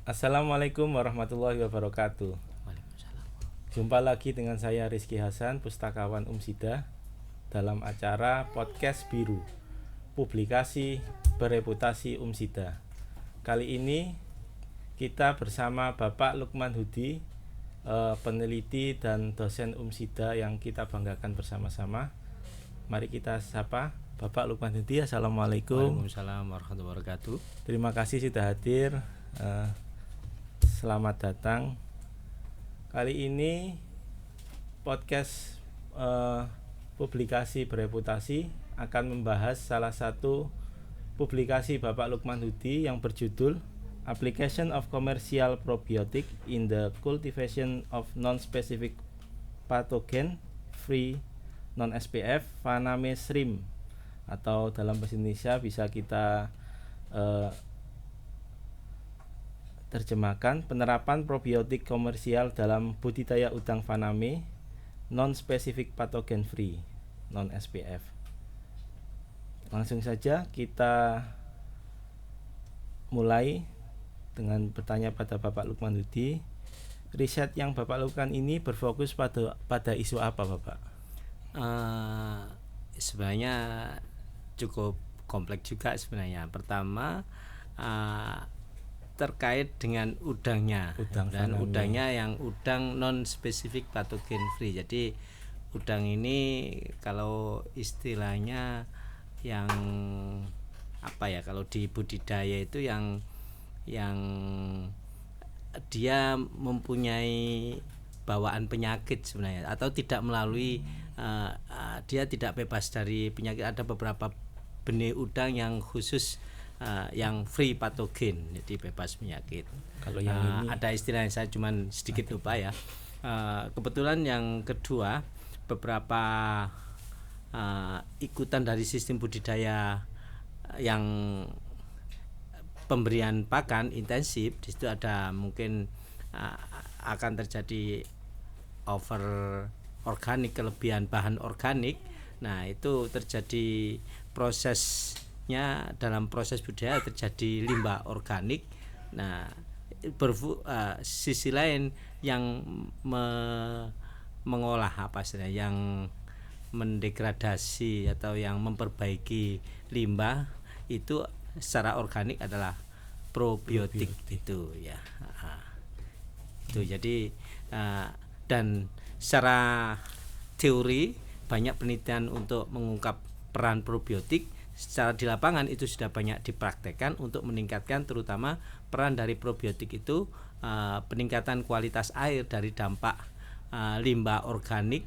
Assalamualaikum warahmatullahi wabarakatuh. Waalaikumsalam. Jumpa lagi dengan saya Rizky Hasan, pustakawan Umsida, dalam acara Podcast Biru, publikasi bereputasi Umsida. Kali ini kita bersama Bapak Lukman Hudi, peneliti dan dosen Umsida yang kita banggakan bersama-sama. Mari kita sapa Bapak Lukman Hudi. Assalamualaikum. Waalaikumsalam warahmatullahi wabarakatuh. Terima kasih sudah hadir. Selamat datang. Kali ini podcast publikasi bereputasi akan membahas salah satu publikasi Bapak Lukman Hudi yang berjudul Application of Commercial Probiotic in the Cultivation of Non-Specific Pathogen Free Non-SPF Vaname Shrimp, atau dalam bahasa Indonesia bisa kita terjemahkan penerapan probiotik komersial dalam budidaya udang Vaname non-specific pathogen free non-SPF. Langsung saja kita mulai dengan bertanya pada Bapak Lukman Hudi. Riset yang Bapak lakukan ini berfokus pada isu apa, Bapak? Sebenarnya cukup kompleks juga sebenarnya. Pertama terkait dengan udangnya, Udang dan Vaname. udangnya yang udang non specific pathogen free. Jadi udang ini kalau istilahnya yang apa ya, kalau di budidaya itu yang dia mempunyai bawaan penyakit sebenarnya, atau tidak melalui dia tidak bebas dari penyakit. Ada beberapa benih udang yang khusus yang free patogen, jadi bebas penyakit. Kalau yang ini Ada istilahnya, saya cuman sedikit lupa ya. Kebetulan yang kedua, beberapa ikutan dari sistem budidaya yang pemberian pakan intensif, di situ ada mungkin akan terjadi over organik, kelebihan bahan organik. Nah, itu terjadi prosesnya, dalam proses budidaya terjadi limbah organik. Nah, sisi lain yang mengolah apa istilahnya, yang mendegradasi atau yang memperbaiki limbah itu secara organik adalah probiotik itu ya. Itu jadi dan secara teori banyak penelitian untuk mengungkap peran probiotik. Secara di lapangan itu sudah banyak dipraktekkan untuk meningkatkan terutama peran dari probiotik itu, peningkatan kualitas air dari dampak limbah organik.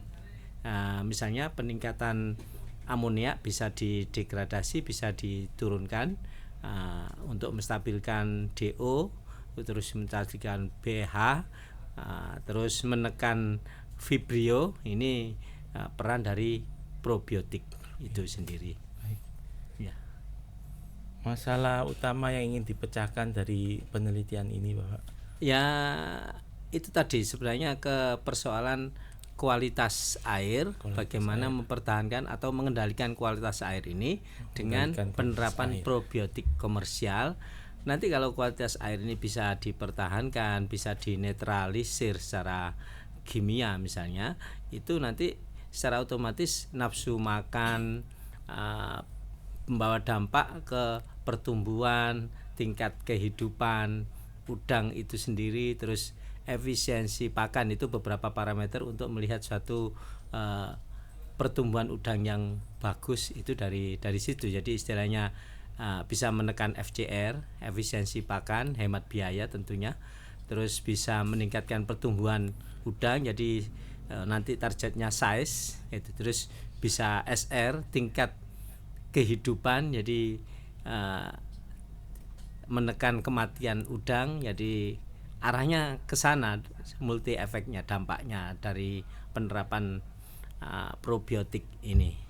Misalnya peningkatan amonia bisa didegradasi, bisa diturunkan untuk menstabilkan DO, terus menstabilkan pH, terus menekan vibrio. Ini peran dari probiotik itu sendiri. Baik. Ya. Masalah utama yang ingin dipecahkan dari penelitian ini, Bapak? Ya, itu tadi sebenarnya ke persoalan kualitas air, bagaimana mempertahankan atau mengendalikan kualitas air ini dengan penerapan probiotik komersial. Nanti kalau kualitas air ini bisa dipertahankan, bisa dinetralisir secara kimia misalnya, itu nanti secara otomatis nafsu makan, membawa dampak ke pertumbuhan, tingkat kehidupan udang itu sendiri, terus efisiensi pakan. Itu beberapa parameter untuk melihat suatu pertumbuhan udang yang bagus itu dari situ. Jadi istilahnya bisa menekan FCR, efisiensi pakan, hemat biaya tentunya. Terus bisa meningkatkan pertumbuhan udang, jadi nanti targetnya size itu. Terus bisa SR, tingkat kehidupan, jadi menekan kematian udang. Jadi arahnya ke sana, multi efeknya, dampaknya dari penerapan probiotik ini.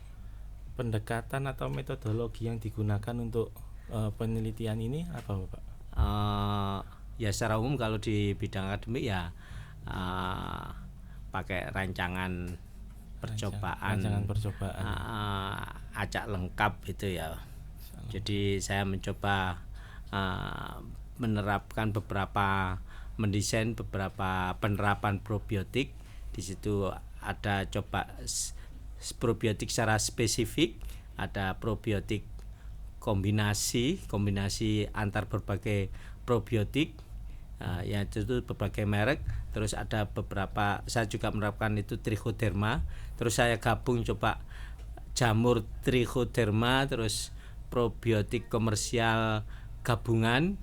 Pendekatan atau metodologi yang digunakan untuk penelitian ini apa, Bapak? Ya secara umum kalau di bidang akademik ya pakai rancangan percobaan, acak lengkap itu ya. Jadi saya mencoba menerapkan mendesain beberapa penerapan probiotik. Di situ ada coba probiotik secara spesifik, ada probiotik kombinasi antar berbagai probiotik, yaitu berbagai merek. Terus ada beberapa, saya juga menerapkan itu trichoderma. Terus saya gabung coba jamur trichoderma, terus probiotik komersial gabungan.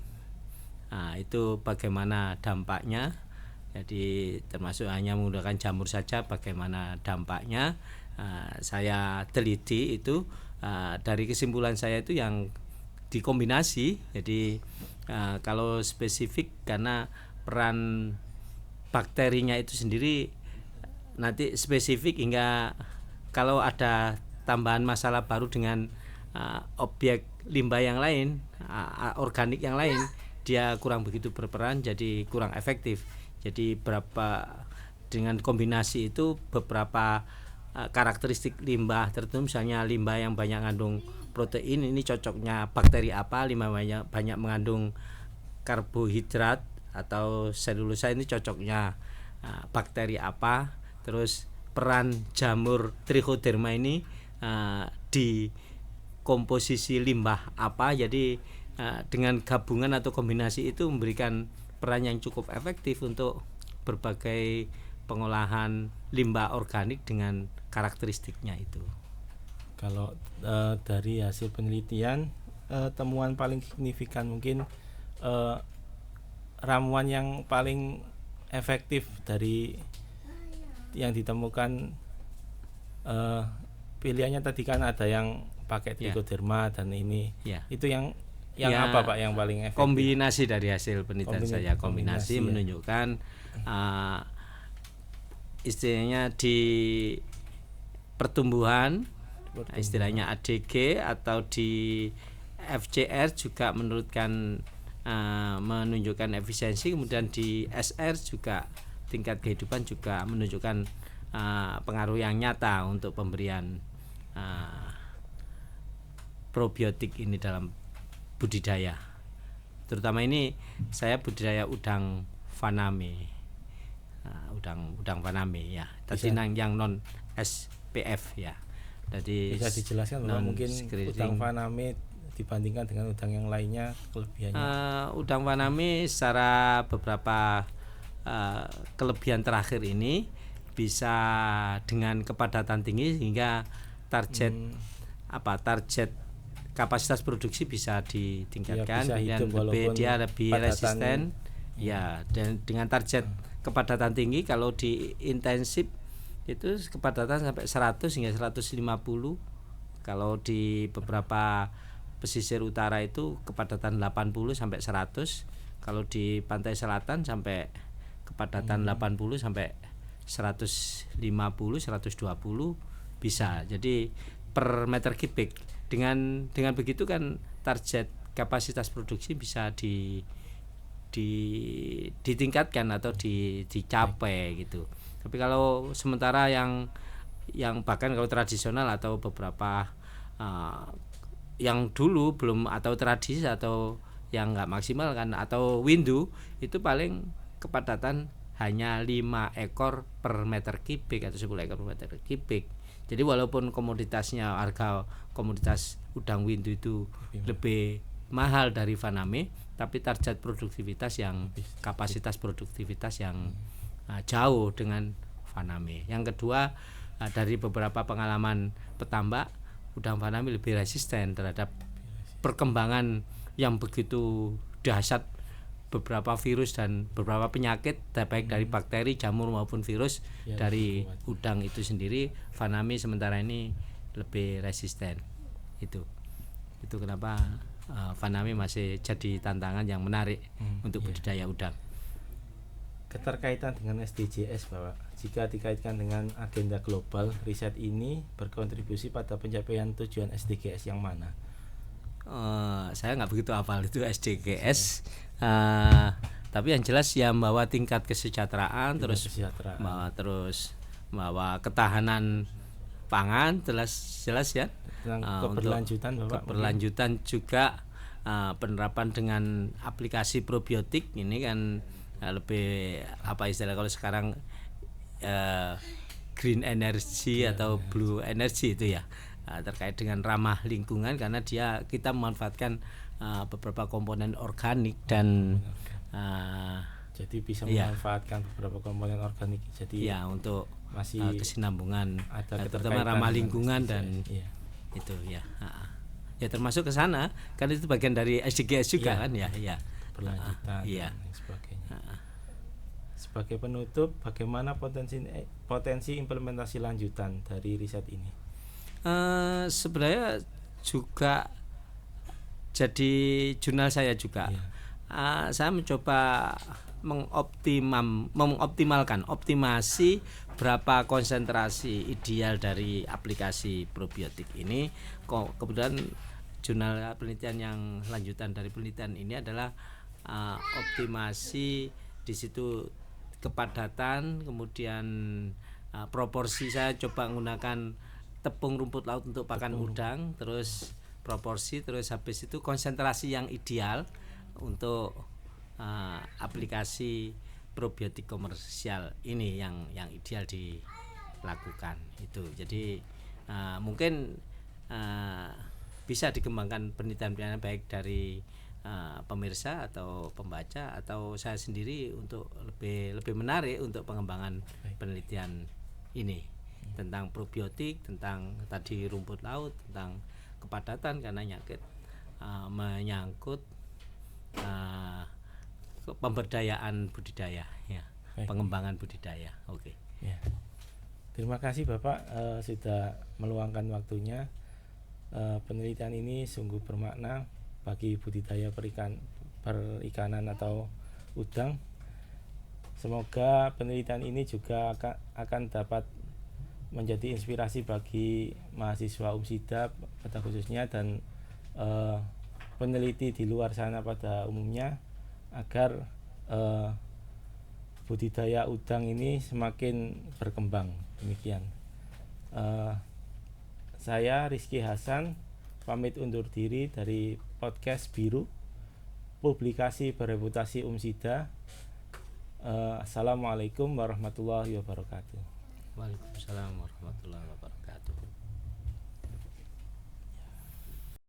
Itu bagaimana dampaknya. Jadi termasuk hanya menggunakan jamur saja, bagaimana dampaknya. Saya teliti itu, dari kesimpulan saya itu yang dikombinasi. Jadi kalau spesifik karena peran bakterinya itu sendiri nanti spesifik, hingga kalau ada tambahan masalah baru dengan objek limbah yang lain, organik yang lain, dia kurang begitu berperan, jadi kurang efektif. Jadi dengan kombinasi itu beberapa karakteristik limbah tertentu, misalnya limbah yang banyak mengandung protein, ini cocoknya bakteri apa. Limbah banyak mengandung karbohidrat atau selulosa, ini cocoknya bakteri apa. Terus peran jamur trichoderma ini di komposisi limbah apa. Jadi dengan gabungan atau kombinasi itu memberikan peran yang cukup efektif untuk berbagai pengolahan limbah organik dengan karakteristiknya itu. Kalau dari hasil penelitian, temuan paling signifikan mungkin ramuan yang paling efektif dari yang ditemukan, pilihannya tadi kan ada yang pakai trichoderma dan ini, itu yang apa Pak yang paling efektif? Kombinasi dari hasil penelitian saya, kombinasi menunjukkan istilahnya di pertumbuhan, istilahnya ADG atau di FCR juga menunjukkan efisiensi. Kemudian di SR juga tingkat kehidupan juga menunjukkan pengaruh yang nyata untuk pemberian probiotik ini dalam budidaya. Terutama ini saya budidaya udang faname, udang faname ya. Tadi yang non SPF ya. Jadi bisa dijelaskan bahwa mungkin udang faname dibandingkan dengan udang yang lainnya kelebihannya? Udang faname secara beberapa kelebihan terakhir ini bisa dengan kepadatan tinggi, sehingga target kapasitas produksi bisa ditingkatkan, dan dia lebih resisten ya. Dan dengan target kepadatan tinggi, kalau di intensif itu kepadatan sampai 100 hingga 150. Kalau di beberapa pesisir utara itu kepadatan 80 sampai 100. Kalau di pantai selatan sampai kepadatan 80 sampai 150, 120 bisa. Jadi per meter kubik. Dengan begitu kan target kapasitas produksi bisa ditingkatkan atau dicapai gitu. Tapi kalau sementara yang bahkan kalau tradisional atau beberapa yang dulu belum, atau tradisi atau yang enggak maksimal kan, atau windu, itu paling kepadatan hanya 5 ekor per meter kubik atau 10 ekor per meter kubik. Jadi walaupun komoditasnya, harga komoditas udang windu itu lebih mahal dari faname, tapi target produktivitas yang kapasitas produktivitas yang jauh dengan faname. Yang kedua, dari beberapa pengalaman petambak, udang faname lebih resisten terhadap perkembangan yang begitu dahsyat beberapa virus dan beberapa penyakit, baik dari bakteri, jamur maupun virus dari udang itu sendiri. Faname sementara ini lebih resisten. Itu kenapa faname masih jadi tantangan yang menarik untuk budidaya udang. Keterkaitan dengan SDGs, Bapak, jika dikaitkan dengan agenda global, riset ini berkontribusi pada pencapaian tujuan SDGs yang mana? Saya nggak begitu hafal itu SDGs, tapi yang jelas ya bahwa tingkat kesejahteraan, terus bahwa ketahanan pangan jelas ya. Keberlanjutan, Bapak. Keberlanjutan juga penerapan dengan aplikasi probiotik ini kan lebih apa istilah kalau sekarang green energy atau blue energy itu ya, terkait dengan ramah lingkungan karena kita memanfaatkan beberapa komponen organik dan jadi bisa memanfaatkan beberapa komponen organik, jadi ya untuk masih kesinambungan ada terutama ramah lingkungan dan itu ya. Ya termasuk ke sana kan itu bagian dari SDGs juga kan ya. Berlanjutan dan sebagainya. Sebagai penutup, bagaimana potensi implementasi lanjutan dari riset ini? Sebenarnya juga jadi jurnal saya juga. Saya mencoba mengoptimalkan optimasi berapa konsentrasi ideal dari aplikasi probiotik ini. Kemudian jurnal penelitian yang lanjutan dari penelitian ini adalah optimasi di situ kepadatan, kemudian proporsi. Saya coba menggunakan tepung rumput laut untuk pakan udang, terus proporsi, terus habis itu konsentrasi yang ideal untuk aplikasi probiotik komersial ini yang ideal dilakukan itu. Jadi mungkin bisa dikembangkan penelitian baik dari pemirsa atau pembaca atau saya sendiri untuk lebih menarik untuk pengembangan penelitian ini tentang probiotik, tentang tadi rumput laut, tentang kepadatan karena menyangkut pemberdayaan budidaya ya. Pengembangan budidaya. Oke. Ya. Terima kasih Bapak sudah meluangkan waktunya. Penelitian ini sungguh bermakna bagi budidaya perikanan atau udang. Semoga penelitian ini juga akan dapat menjadi inspirasi bagi mahasiswa UMSIDA pada khususnya dan peneliti di luar sana pada umumnya agar budidaya udang ini semakin berkembang. Demikian. Saya Rizky Hasan pamit undur diri dari podcast Biru, publikasi bereputasi UMSIDA. Assalamualaikum warahmatullahi wabarakatuh. Waalaikumsalam warahmatullahi wabarakatuh.